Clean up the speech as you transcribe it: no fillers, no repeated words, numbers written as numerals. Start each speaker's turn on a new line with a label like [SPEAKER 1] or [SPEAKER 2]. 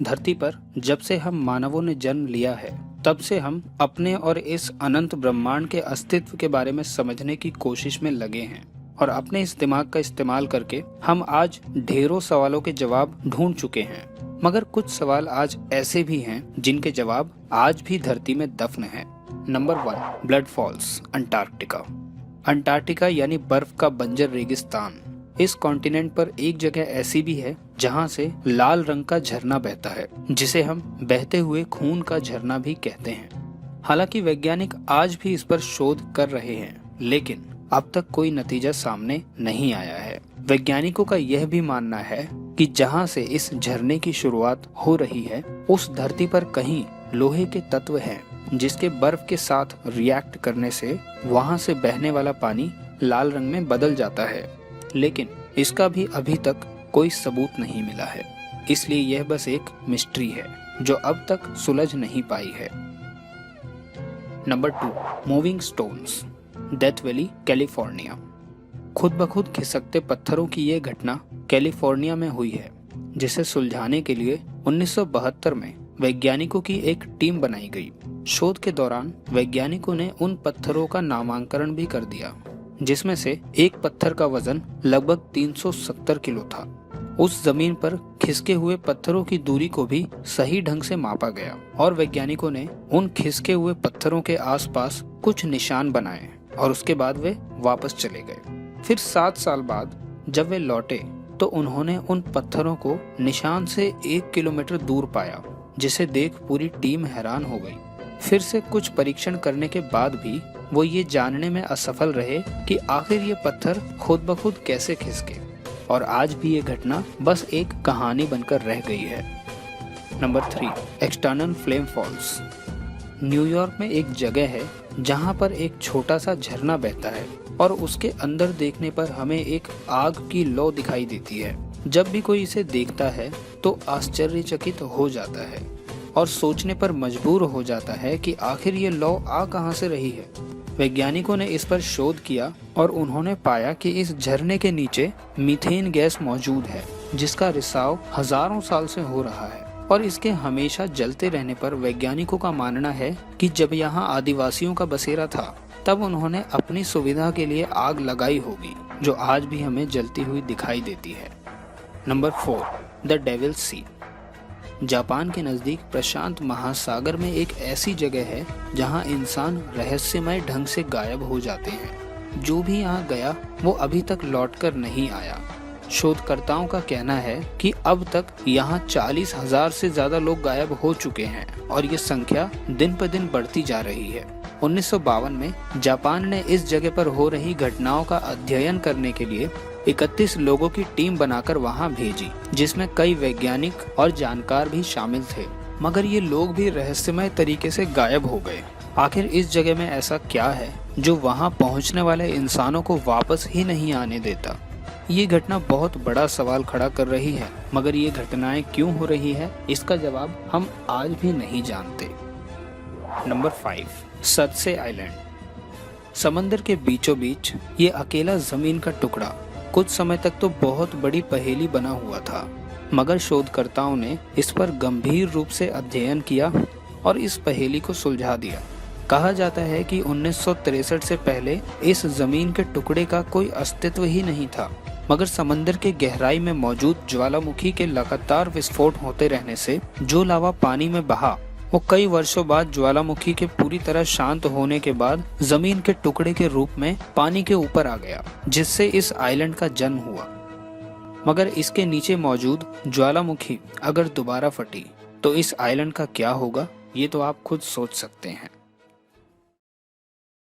[SPEAKER 1] धरती पर जब से हम मानवों ने जन्म लिया है तब से हम अपने और इस अनंत ब्रह्मांड के अस्तित्व के बारे में समझने की कोशिश में लगे हैं और अपने इस दिमाग का इस्तेमाल करके हम आज ढेरों सवालों के जवाब ढूंढ चुके हैं। मगर कुछ सवाल आज ऐसे भी हैं जिनके जवाब आज भी धरती में दफन है। Number 1, blood falls, Antarctica. Antarctica यानी बर्फ का बंजर रेगिस्तान। इस कॉन्टिनेंट पर एक जगह ऐसी भी है जहां से लाल रंग का झरना बहता है, जिसे हम बहते हुए खून का झरना भी कहते हैं। हालांकि वैज्ञानिक आज भी इस पर शोध कर रहे हैं, लेकिन अब तक कोई नतीजा सामने नहीं आया है। वैज्ञानिकों का यह भी मानना है कि जहां से इस झरने की शुरुआत हो रही है उस धरती पर कहीं लोहे के तत्व हैं, जिसके बर्फ के साथ रिएक्ट करने से वहां से बहने वाला पानी लाल रंग में बदल जाता है। लेकिन इसका भी अभी तक कोई सबूत नहीं मिला है, इसलिए यह बस एक मिस्ट्री है जो अब तक सुलझ नहीं पाई है। Number 2, moving stones, death valley, California. खुद ब खुद खिसकते पत्थरों की यह घटना कैलिफोर्निया में हुई है, जिसे सुलझाने के लिए 1972 में वैज्ञानिकों की एक टीम बनाई गई। शोध के दौरान वैज्ञानिकों ने उन पत्थरों का नामांकन भी कर दिया, जिसमें से एक पत्थर का वजन लगभग 370 किलो था। उस जमीन पर खिसके हुए पत्थरों की दूरी को भी सही ढंग से मापा गया और वैज्ञानिकों ने उन खिसके हुए पत्थरों के आसपास कुछ निशान बनाए और उसके बाद वे वापस चले गए। फिर 7 साल बाद जब वे लौटे तो उन्होंने उन पत्थरों को निशान से 1 किलोमीटर दूर पाया, जिसे देख पूरी टीम हैरान हो गई। फिर से कुछ परीक्षण करने के बाद भी वो ये जानने में असफल रहे कि आखिर ये पत्थर खुद ब खुद कैसे खिसके, और आज भी ये घटना बस एक कहानी बनकर रह गई है। Number 3, external flame falls. New York में एक जगह है जहाँ पर एक छोटा सा झरना बहता है और उसके अंदर देखने पर हमें एक आग की लौ दिखाई देती है। जब भी कोई इसे देखता है तो आश्चर्यचकित हो जाता है और सोचने पर मजबूर हो जाता है कि आखिर ये लौ आ कहां से रही है। वैज्ञानिकों ने इस पर शोध किया और उन्होंने पाया कि इस झरने के नीचे मीथेन गैस मौजूद है, जिसका रिसाव हजारों साल से हो रहा है और इसके हमेशा जलते रहने पर वैज्ञानिकों का मानना है कि जब यहाँ आदिवासियों का बसेरा था तब उन्होंने अपनी सुविधा के लिए आग लगाई होगी, जो आज भी हमें जलती हुई दिखाई देती है। Number 4, the devil sea. Japan के नजदीक प्रशांत महासागर में एक ऐसी जगह है जहां इंसान रहस्यमय ढंग से गायब हो जाते हैं। जो भी यहाँ गया वो अभी तक लौटकर नहीं आया। शोधकर्ताओं का कहना है कि अब तक यहाँ 40,000 से ज्यादा लोग गायब हो चुके हैं और ये संख्या दिन पर दिन बढ़ती जा रही है। 1952 में जापान ने इस जगह पर हो रही घटनाओं का अध्ययन करने के लिए 31 लोगों की टीम बनाकर वहां भेजी, जिसमें कई वैज्ञानिक और जानकार भी शामिल थे। मगर ये लोग भी रहस्यमय तरीके से गायब हो गए। आखिर इस जगह में ऐसा क्या है जो वहां पहुंचने वाले इंसानों को वापस ही नहीं आने देता? ये घटना बहुत बड़ा सवाल खड़ा कर रही है, मगर ये घटनाएं क्यों हो रही है इसका जवाब हम आज भी नहीं जानते। नंबर 5, सदसे आइलैंड। समंदर के बीचों बीच ये अकेला जमीन का टुकड़ा कुछ समय तक तो बहुत बड़ी पहेली बना हुआ था, मगर शोधकर्ताओं ने इस पर गंभीर रूप से अध्ययन किया और इस पहेली को सुलझा दिया। कहा जाता है कि 1963 से पहले इस जमीन के टुकड़े का कोई अस्तित्व ही नहीं था, मगर समंदर के गहराई में मौजूद ज्वालामुखी के लगातार विस्फोट होते रहने से जो लावा पानी में बहा वो कई वर्षों बाद ज्वालामुखी के पूरी तरह शांत होने के बाद जमीन के टुकड़े के रूप में पानी के ऊपर आ गया, जिससे इस आइलैंड का जन्म हुआ। मगर इसके नीचे मौजूद ज्वालामुखी अगर दोबारा फटी तो इस आइलैंड का क्या होगा, ये तो आप खुद सोच सकते हैं।